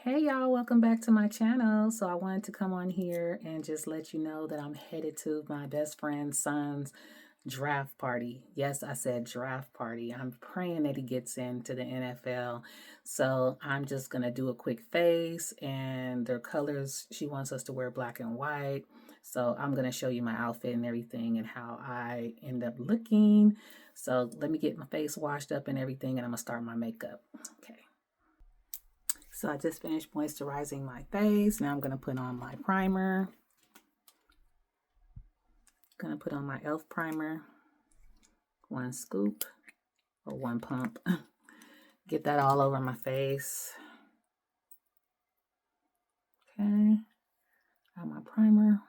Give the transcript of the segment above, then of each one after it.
Hey y'all, welcome back to my channel. So I wanted to come on here and just let you know that I'm headed to my best friend's son's draft party. Yes, I said draft party. I'm praying that he gets into the NFL. So I'm just going to do a quick face, and their colors, she wants us to wear black and white. So I'm going to show you my outfit and everything and how I end up looking. So let me get my face washed up and everything, and I'm going to start my makeup. Okay. So I just finished moisturizing my face. Now I'm going to put on my primer. Going to put on my e.l.f. primer. 1 scoop or 1 pump. Get that all over my face. Okay. Got my primer.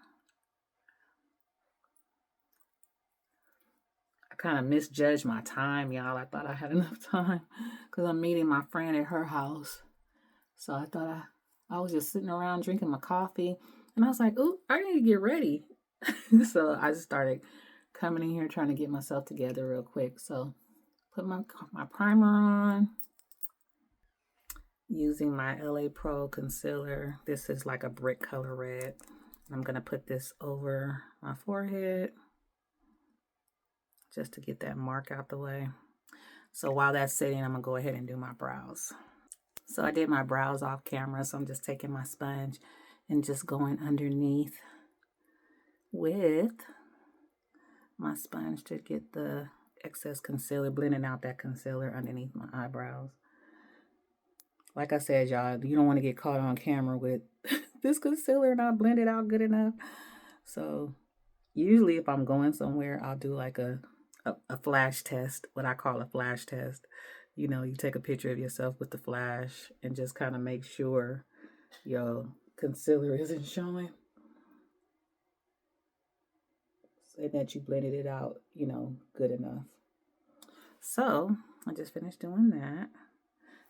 I kind of misjudged my time, y'all. I thought I had enough time because I'm meeting my friend at her house. So I thought I was just sitting around drinking my coffee. And I was like, ooh, I need to get ready. So I just started coming in here trying to get myself together real quick. So put my primer on. Using my LA Pro concealer. This is like a brick color red. I'm going to put this over my forehead just to get that mark out the way. So while that's sitting, I'm going to go ahead and do my brows. So I did my brows off camera, so I'm just taking my sponge and just going underneath with my sponge to get the excess concealer, blending out that concealer underneath my eyebrows. Like I said, y'all, you don't want to get caught on camera with this concealer not blended out good enough. So usually if I'm going somewhere, I'll do like a flash test, what I call a flash test. You know, you take a picture of yourself with the flash and just kind of make sure your concealer isn't showing. And that you blended it out, you know, good enough. So I just finished doing that.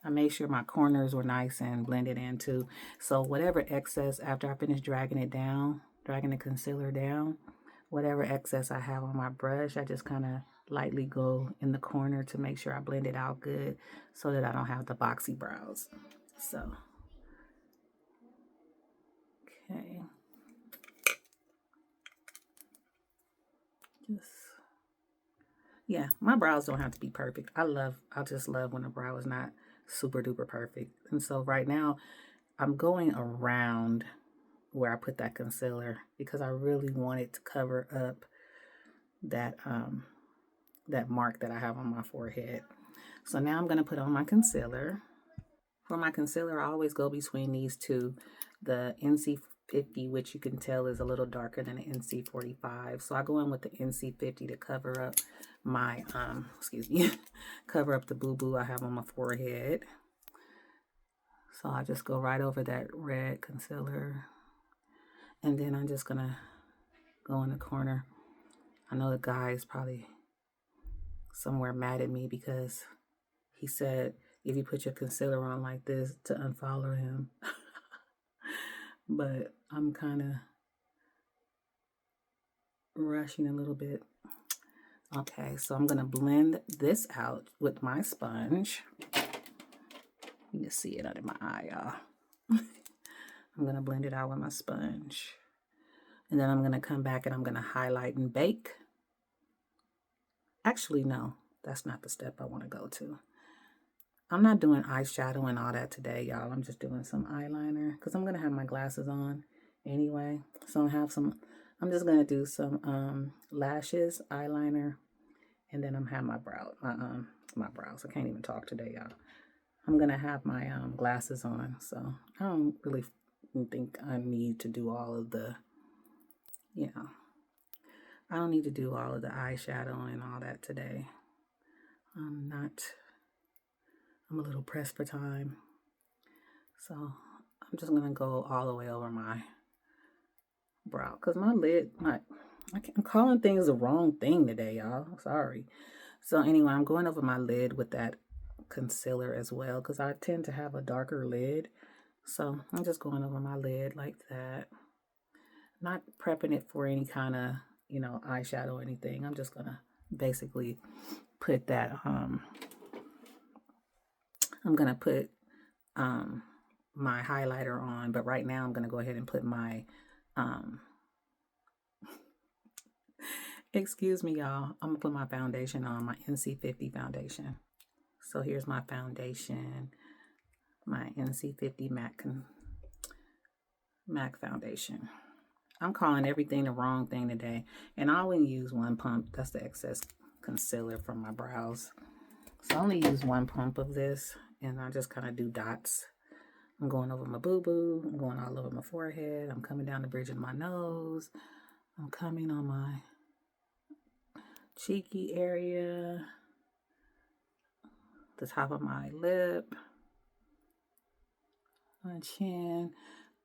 I made sure my corners were nice and blended in too. So whatever excess, after I finish dragging it down, dragging the concealer down, whatever excess I have on my brush, I just kind of lightly go in the corner to make sure I blend it out good so that I don't have the boxy brows. So, okay. Yeah, my brows don't have to be perfect. I just love when a brow is not super duper perfect. And so right now I'm going around where I put that concealer because I really wanted to cover up that that mark that I have on my forehead. So now I'm going to put on my concealer. For my concealer, I always go between these two, the NC50, which you can tell is a little darker than the NC45. So I go in with the NC50 to cover up my, cover up the boo-boo I have on my forehead. So I just go right over that red concealer. And then I'm just going to go in the corner. I know the guy is probably somewhere mad at me because he said if you put your concealer on like this to unfollow him. But I'm kind of rushing a little bit. Okay, so I'm going to blend this out with my sponge. You can see it under my eye, y'all. I'm going to blend it out with my sponge. And then I'm going to come back and I'm going to highlight and bake. Actually, no, that's not the step I want to go to. I'm not doing eyeshadow and all that today, y'all. I'm just doing some eyeliner because I'm going to have my glasses on anyway. So I'm just going to do some lashes, eyeliner, and then I'm have my brows. I can't even talk today, y'all. I'm going to have my glasses on. So I don't really think I need to do all of the, I don't need to do all of the eyeshadow and all that today. I'm a little pressed for time. So I'm just going to go all the way over my brow. Because my lid, I'm calling things the wrong thing today, y'all. Sorry. So anyway, I'm going over my lid with that concealer as well. Because I tend to have a darker lid. So I'm just going over my lid like that. Not prepping it for any kind of, eyeshadow or anything. I'm just going to basically put that, I'm going to put my highlighter on, but right now I'm going to go ahead and put my, excuse me, y'all. I'm going to put my foundation on, my NC50 foundation. So here's my foundation, my NC50 MAC foundation. I'm calling everything the wrong thing today. And I only use one pump. That's the excess concealer from my brows. So I only use one pump of this, and I just kind of do dots. I'm going over my boo-boo. I'm going all over my forehead. I'm coming down the bridge of my nose. I'm coming on my cheeky area, the top of my lip, my chin.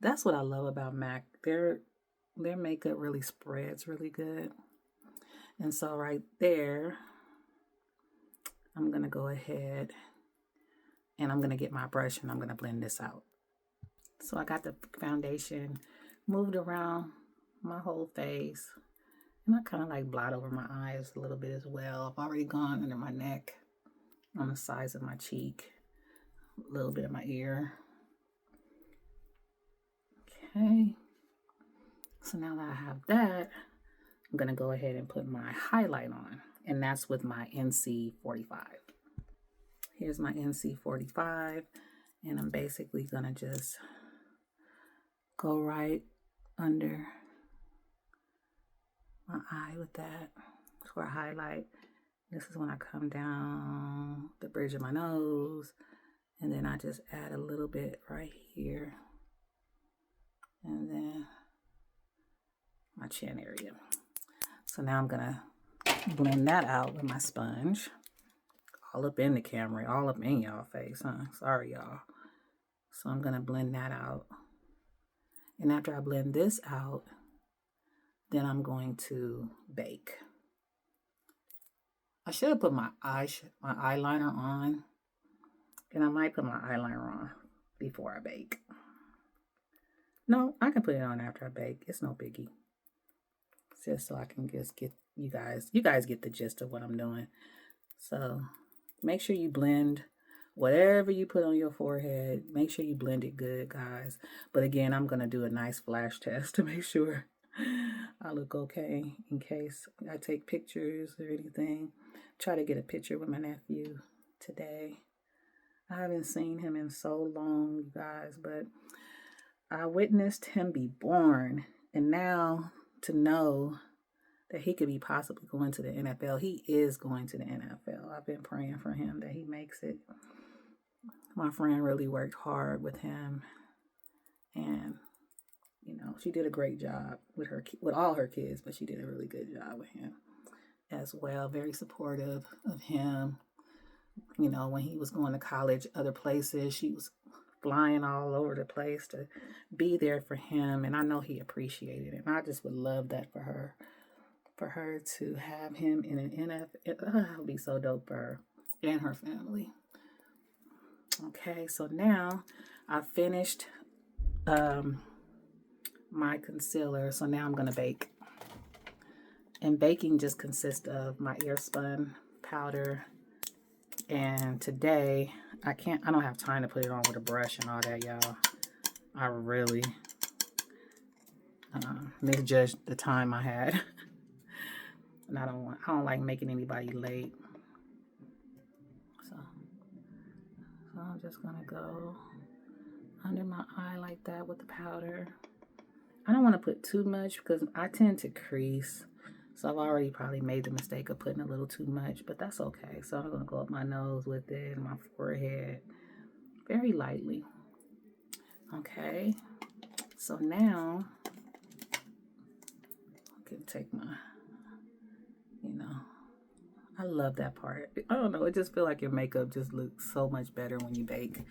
That's what I love about MAC. Their makeup really spreads really good. And so right there, I'm going to go ahead and I'm going to get my brush and I'm going to blend this out. So I got the foundation moved around my whole face. And I kind of like blot over my eyes a little bit as well. I've already gone under my neck, on the sides of my cheek, a little bit of my ear. Okay. So now that I have that, I'm going to go ahead and put my highlight on. And that's with my NC45. Here's my NC45. And I'm basically going to just go right under my eye with that for a highlight. This is when I come down the bridge of my nose. And then I just add a little bit right here. And then my chin area. So now I'm going to blend that out with my sponge. All up in the camera, all up in y'all face, huh? Sorry, y'all. So I'm going to blend that out. And after I blend this out, then I'm going to bake. I should have put my eyeliner on. And I might put my eyeliner on before I bake. No, I can put it on after I bake. It's no biggie. Just so I can just get you guys get the gist of what I'm doing. So make sure you blend whatever you put on your forehead. Make sure you blend it good, guys. But again, I'm going to do a nice flash test to make sure I look okay in case I take pictures or anything. Try to get a picture with my nephew today. I haven't seen him in so long, you guys, but I witnessed him be born. And now to know that he could be possibly going to the NFL. He is going to the NFL. I've been praying for him that he makes it. My friend really worked hard with him. And, you know, she did a great job with all her kids, but she did a really good job with him as well. Very supportive of him. You know, when he was going to college, other places, she was flying all over the place to be there for him. And I know he appreciated it. And I just would love that for her. For her to have him in an NFL, it would be so dope for her and her family. Okay, so now I finished my concealer. So now I'm going to bake. And baking just consists of my earspun powder. And today, I don't have time to put it on with a brush and all that, y'all. I really misjudged the time I had. And I don't like making anybody late. So I'm just gonna go under my eye like that with the powder. I don't want to put too much because I tend to crease. So I've already probably made the mistake of putting a little too much, but that's okay. So I'm gonna go up my nose with it and my forehead very lightly. Okay. So now I can take my, I love that part. I don't know. It just feels like your makeup just looks so much better when you bake.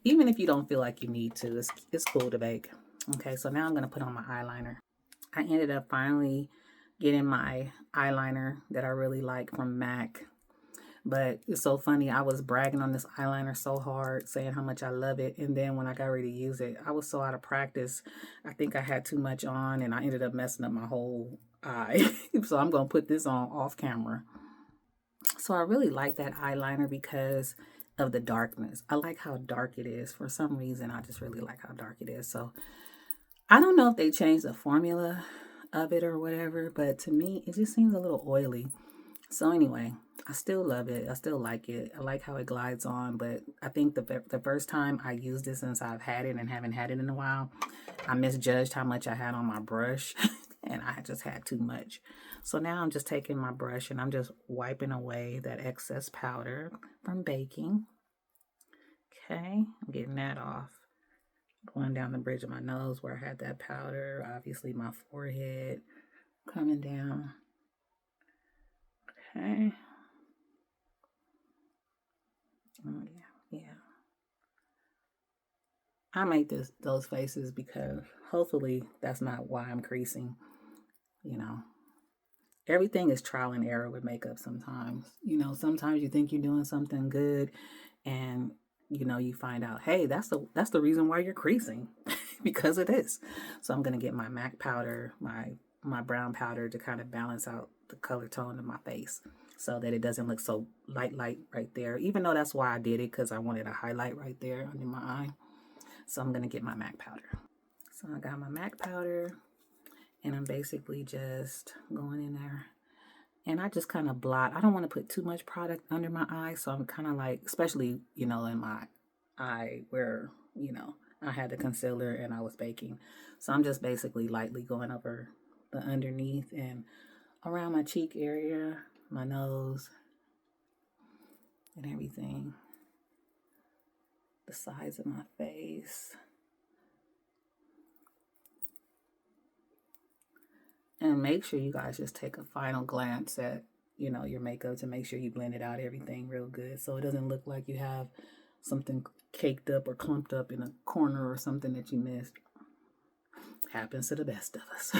Even if you don't feel like you need to, it's cool to bake. Okay, so now I'm going to put on my eyeliner. I ended up finally getting my eyeliner that I really like from MAC. But it's so funny. I was bragging on this eyeliner so hard, saying how much I love it. And then when I got ready to use it, I was so out of practice. I think I had too much on and I ended up messing up my whole eye. So I'm going to put this on off camera. So I really like that eyeliner because of the darkness. I like how dark it is. For some reason, I just really like how dark it is. So I don't know if they changed the formula of it or whatever, but to me, it just seems a little oily. So anyway, I still love it. I still like it. I like how it glides on, but I think the first time I used it since I've had it and haven't had it in a while, I misjudged how much I had on my brush and I just had too much. So now I'm just taking my brush and I'm just wiping away that excess powder from baking. Okay, I'm getting that off. Going down the bridge of my nose where I had that powder, obviously my forehead, coming down. Okay. Oh yeah. I make those faces because hopefully that's not why I'm creasing. You know, everything is trial and error with makeup sometimes. Sometimes you think you're doing something good and you find out, hey, that's the reason why you're creasing because of this. So I'm gonna get my MAC powder, my brown powder to kind of balance out the color tone of my face so that it doesn't look so light right there, even though that's why I did it, because I wanted a highlight right there under my eye. So I'm gonna get my MAC powder. So I got my MAC powder and I'm basically just going in there and I just kind of blot. I don't want to put too much product under my eye, so I'm kind of like, especially, in my eye where, I had the concealer and I was baking. So I'm just basically lightly going over the underneath and around my cheek area, my nose, and everything. The sides of my face. And make sure you guys just take a final glance at, your makeup to make sure you blend out everything real good so it doesn't look like you have something caked up or clumped up in a corner or something that you missed. Happens to the best of us.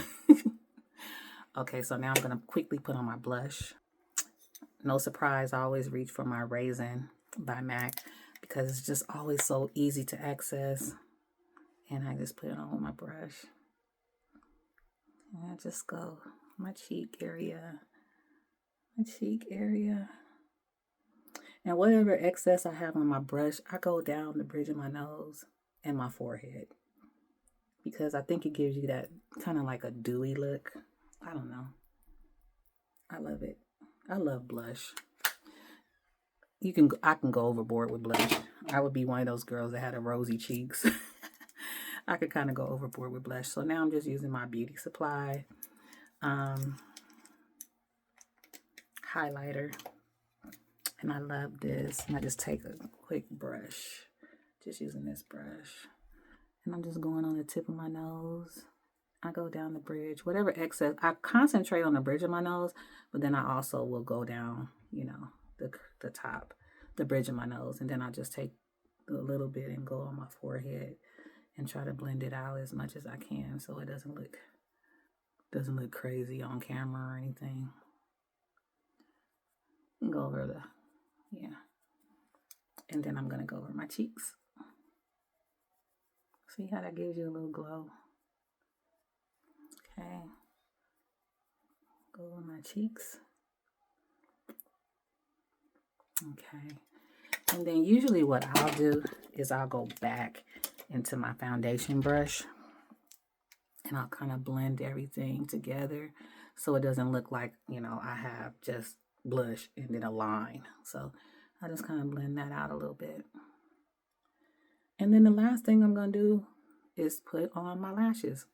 Okay, so now I'm going to quickly put on my blush. No surprise, I always reach for my Raisin by MAC because it's just always so easy to access. And I just put it on with my brush. And I just go my cheek area. And whatever excess I have on my brush, I go down the bridge of my nose and my forehead. Because I think it gives you that kind of like a dewy look. I don't know. I love it. I love blush. I can go overboard with blush. I would be one of those girls that had a rosy cheeks. I could kind of go overboard with blush. So now I'm just using my beauty supply highlighter. And I love this. And I just take a quick brush. Just using this brush. And I'm just going on the tip of my nose. I go down the bridge. Whatever excess. I concentrate on the bridge of my nose. But then I also will go down, the top. The bridge of my nose. And then I just take a little bit and go on my forehead. And try to blend it out as much as I can so it doesn't look crazy on camera or anything. Go over and then I'm gonna go over my cheeks. See how that gives you a little glow? Okay. Go over my cheeks. Okay. And then usually what I'll do is I'll go back into my foundation brush and I'll kind of blend everything together so it doesn't look like, I have just blush and then a line. So I just kind of blend that out a little bit. And then the last thing I'm going to do is put on my lashes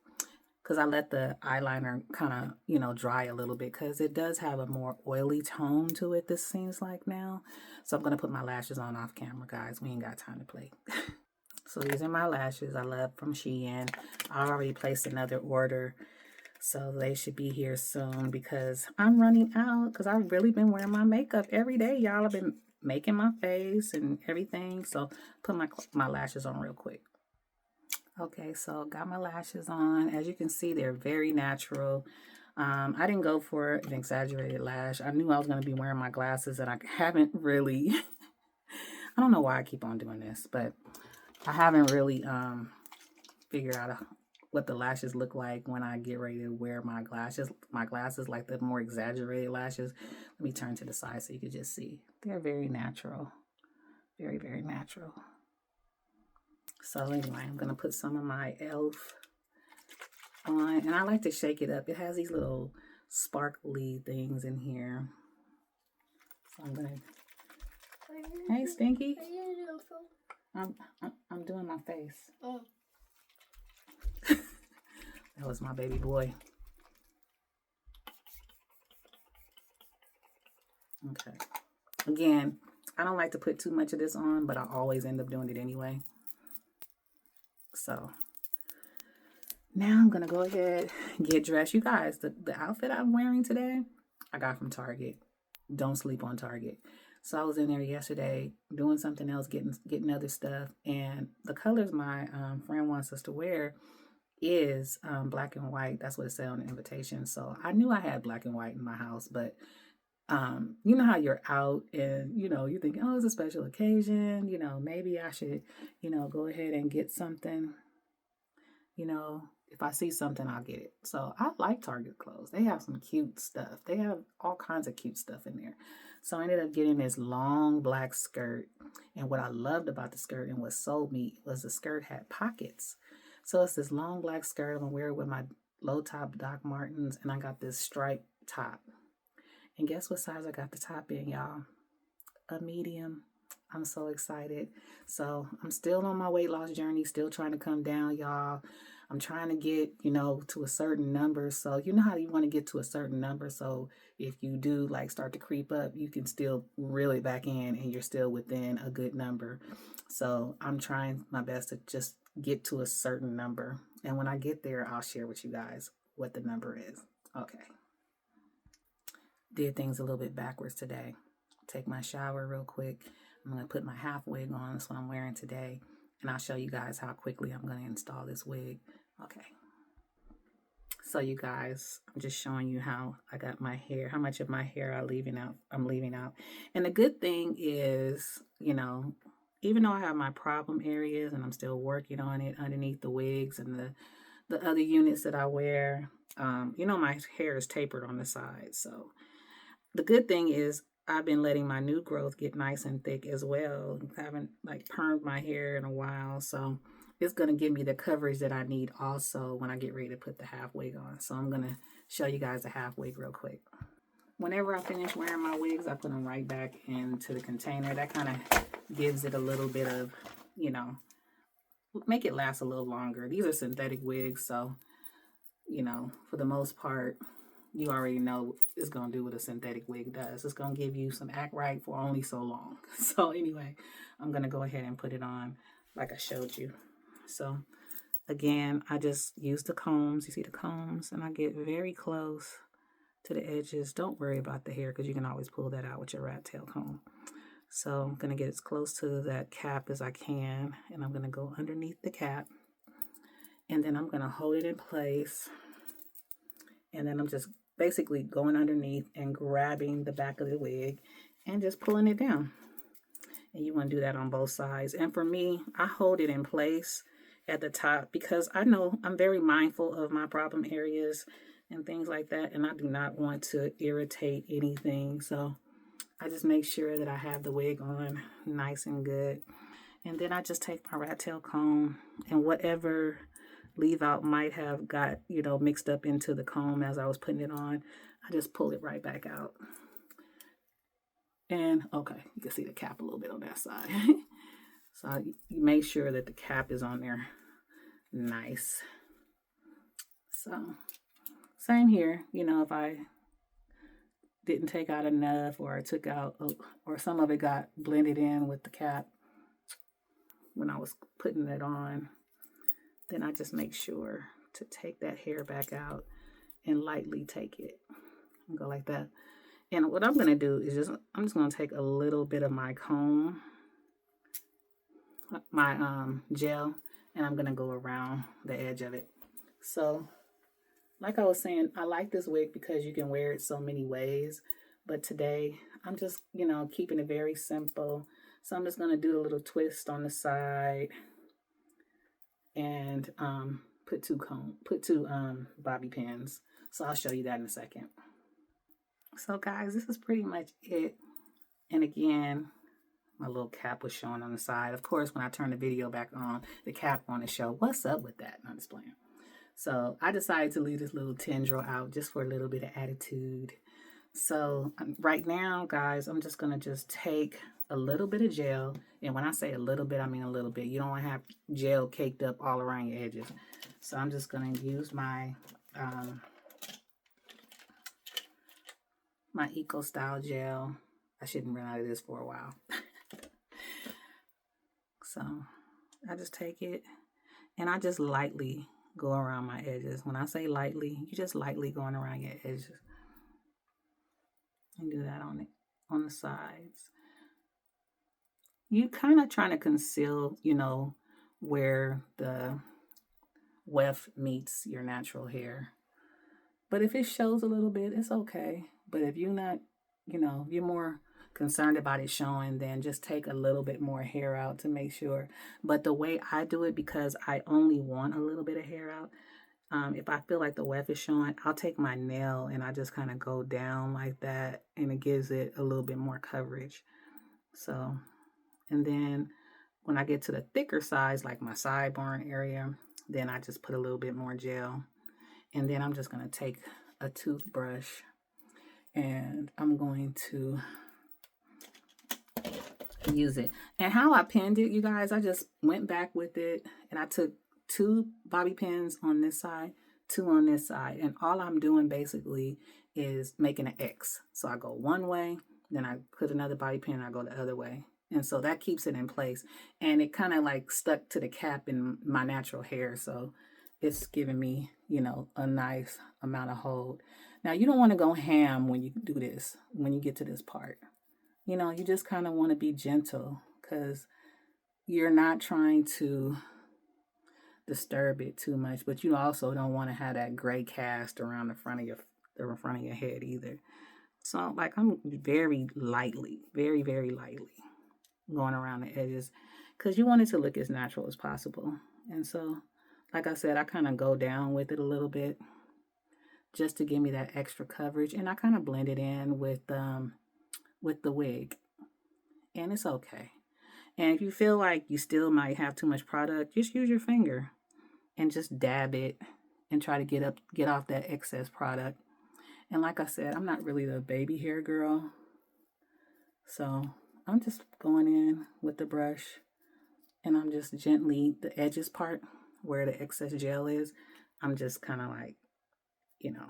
because I let the eyeliner kind of, dry a little bit because it does have a more oily tone to it, this seems like now. So I'm going to put my lashes on off camera, guys. We ain't got time to play. So these are my lashes I love from Shein. I already placed another order, so they should be here soon because I'm running out because I've really been wearing my makeup every day, y'all. I've been making my face and everything. So put my lashes on real quick. Okay, so got my lashes on. As you can see, they're very natural. I didn't go for an exaggerated lash. I knew I was going to be wearing my glasses and I haven't really, I don't know why I keep on doing this, but I haven't really figured out what the lashes look like when I get ready to wear my glasses, like the more exaggerated lashes. Let me turn to the side so you can just see. They're very natural. Very, very natural. So anyway, I'm going to put some of my e.l.f. on. And I like to shake it up. It has these little sparkly things in here. So I'm going to... Hey, Stinky. I'm doing my face. Oh. That was my baby boy. Okay. Again, I don't like to put too much of this on, but I always end up doing it anyway. So now I'm going to go ahead and get dressed. You guys, the outfit I'm wearing today, I got from Target. Don't sleep on Target. So I was in there yesterday doing something else, getting other stuff. And the colors my friend wants us to wear is black and white. That's what it said on the invitation. So I knew I had black and white in my house, but you know how you're out and, you think, oh, it's a special occasion. Maybe I should, go ahead and get something. If I see something, I'll get it. So I like Target clothes. They have some cute stuff. They have all kinds of cute stuff in there. So I ended up getting this long black skirt. And what I loved about the skirt and what sold me was the skirt had pockets. So it's this long black skirt. I'm going to wear it with my low top Doc Martens. And I got this striped top. And guess what size I got the top in, y'all? A medium. I'm so excited. So I'm still on my weight loss journey, still trying to come down, y'all. I'm trying to get, to a certain number. So you know how you want to get to a certain number. So if you do start to creep up, you can still reel it back in and you're still within a good number. So I'm trying my best to just get to a certain number. And when I get there, I'll share with you guys what the number is. Okay. Did things a little bit backwards today. Take my shower real quick. I'm going to put my half wig on. That's what I'm wearing today. And I'll show you guys how quickly I'm going to install this wig. Okay. So you guys, I'm just showing you how I got my hair, how much of my hair I'm leaving out. And the good thing is, even though I have my problem areas and I'm still working on it underneath the wigs and the other units that I wear, my hair is tapered on the side. So the good thing is I've been letting my new growth get nice and thick as well. I haven't permed my hair in a while. So it's going to give me the coverage that I need also when I get ready to put the half wig on. So I'm going to show you guys the half wig real quick. Whenever I finish wearing my wigs, I put them right back into the container. That kind of gives it a little bit of, make it last a little longer. These are synthetic wigs. So, for the most part, you already know it's going to do what a synthetic wig does. It's going to give you some act right for only so long. So anyway, I'm going to go ahead and put it on like I showed you. So again, I just use the combs. You see the combs? And I get very close to the edges. Don't worry about the hair because you can always pull that out with your rat tail comb. So I'm going to get as close to that cap as I can. And I'm going to go underneath the cap. And then I'm going to hold it in place. And then I'm just basically going underneath and grabbing the back of the wig and just pulling it down. And you want to do that on both sides. And for me, I hold it in place at the top because I know I'm very mindful of my problem areas and things like that. And I do not want to irritate anything. So I just make sure that I have the wig on nice and good. And then I just take my rat tail comb and whatever leave out might have got, mixed up into the comb as I was putting it on. I just pull it right back out. And okay, you can see the cap a little bit on that side. So you make sure that the cap is on there nice. So same here, if I didn't take out enough or I took out, or some of it got blended in with the cap when I was putting it on, then I just make sure to take that hair back out and lightly take it and go like that. And what I'm going to do is I'm just going to take a little bit of my comb, my gel, and I'm going to go around the edge of it. So like I was saying, I like this wig because you can wear it so many ways. But today I'm just, keeping it very simple. So I'm just going to do a little twist on the side and put two bobby pins. So I'll show you that in a second. So guys, this is pretty much it. And again, my little cap was showing on the side. Of course, when I turned the video back on, the cap on to show. What's up with that? Not just playing. So I decided to leave this little tendril out just for a little bit of attitude. So right now, guys, I'm just going to just take a little bit of gel. And when I say a little bit, I mean a little bit. You don't want to have gel caked up all around your edges. So I'm just going to use my my Eco Style gel. I shouldn't run out of this for a while. So I just take it and I just lightly go around my edges. When I say lightly, you just lightly going around your edges. And do that on the sides. You kind of trying to conceal, you know, where the weft meets your natural hair. But if it shows a little bit, it's okay. But if you're not, you know, if you're more concerned about it showing, then just take a little bit more hair out to make sure. But the way I do it, because I only want a little bit of hair out, if I feel like the weft is showing, I'll take my nail and I just kind of go down like that, and it gives it a little bit more coverage. So, and then when I get to the thicker sides, like my sideburn area, then I just put a little bit more gel. And then I'm just going to take a toothbrush and I'm going to use it. And how I pinned it, you guys, I just went back with it and I took 2 bobby pins on this side, 2 on this side. And all I'm doing basically is making an X. So I go one way, then I put another bobby pin and I go the other way. And so that keeps it in place. And it kind of like stuck to the cap in my natural hair. So it's giving me, you know, a nice amount of hold. Now, you don't want to go ham when you do this, when you get to this part. You know, you just kind of want to be gentle because you're not trying to disturb it too much, but you also don't want to have that gray cast around the front of your head either. So like I'm very lightly, very, very lightly going around the edges because you want it to look as natural as possible. And so, like I said, I kind of go down with it a little bit just to give me that extra coverage. And I kind of blend it in with the wig. And it's okay. And if you feel like you still might have too much product, just use your finger and just dab it and try to get off that excess product. And like I said, I'm not really the baby hair girl. So I'm just going in with the brush and I'm just gently, the edges part where the excess gel is, I'm just kind of like, you know,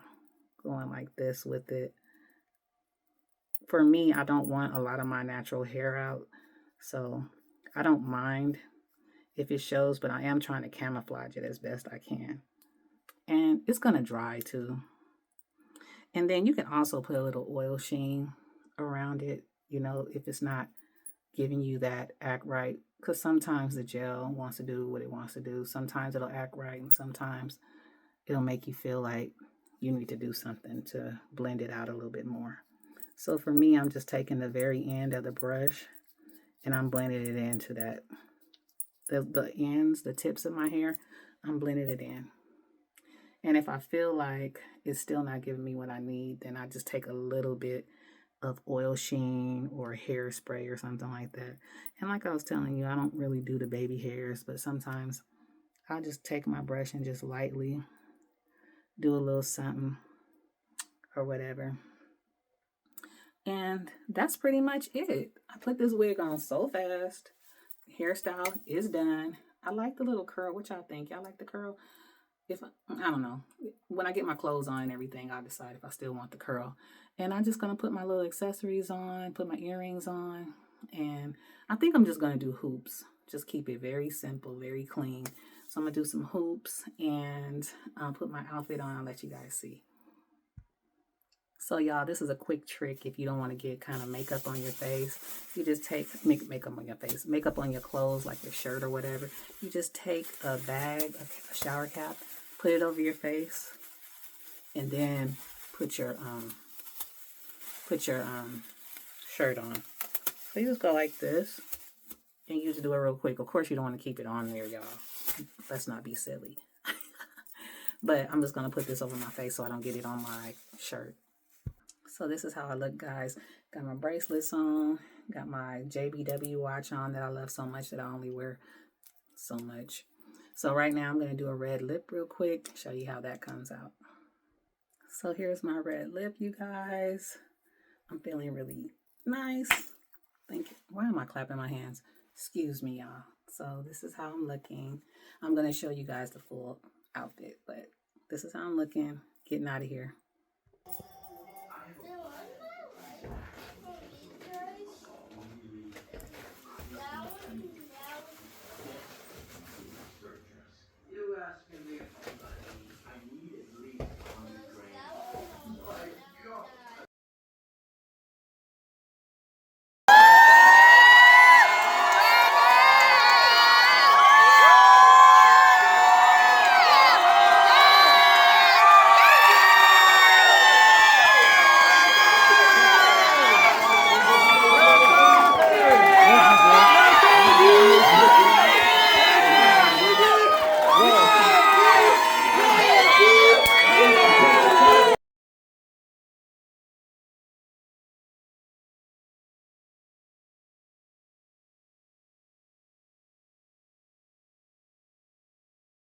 going like this with it. For me, I don't want a lot of my natural hair out. So I don't mind if it shows, but I am trying to camouflage it as best I can. And it's going to dry too. And then you can also put a little oil sheen around it, you know, if it's not giving you that act right. Because sometimes the gel wants to do what it wants to do. Sometimes it'll act right, and sometimes it'll make you feel like you need to do something to blend it out a little bit more. So for me, I'm just taking the very end of the brush and I'm blending it into that. The ends, the tips of my hair, I'm blending it in. And if I feel like it's still not giving me what I need, then I just take a little bit of oil sheen or hairspray or something like that. And like I was telling you, I don't really do the baby hairs, but sometimes I'll just take my brush and just lightly do a little something or whatever. And that's pretty much it. I put this wig on so fast. Hairstyle is done. I like the little curl. What y'all think? Y'all like the curl? I don't know. When I get my clothes on and everything, I'll decide if I still want the curl. And I'm just going to put my little accessories on, put my earrings on. And I think I'm just going to do hoops. Just keep it very simple, very clean. So I'm going to do some hoops and put my outfit on and let you guys see. So y'all, this is a quick trick if you don't want to get kind of makeup on your face. You just take makeup on your face, makeup on your clothes, like your shirt or whatever. You just take a bag, a shower cap, put it over your face, and then put your shirt on. So you just go like this, and you just do it real quick. Of course, you don't want to keep it on there, y'all. Let's not be silly. But I'm just gonna put this over my face so I don't get it on my shirt. So this is how I look, guys. Got my bracelets on. Got my JBW watch on that I love so much that I only wear so much. So right now I'm going to do a red lip real quick, show you how that comes out. So here's my red lip, you guys. I'm feeling really nice. Thank you. Why am I clapping my hands? Excuse me, y'all. So this is how I'm looking. I'm going to show you guys the full outfit, but this is how I'm looking. Getting out of here.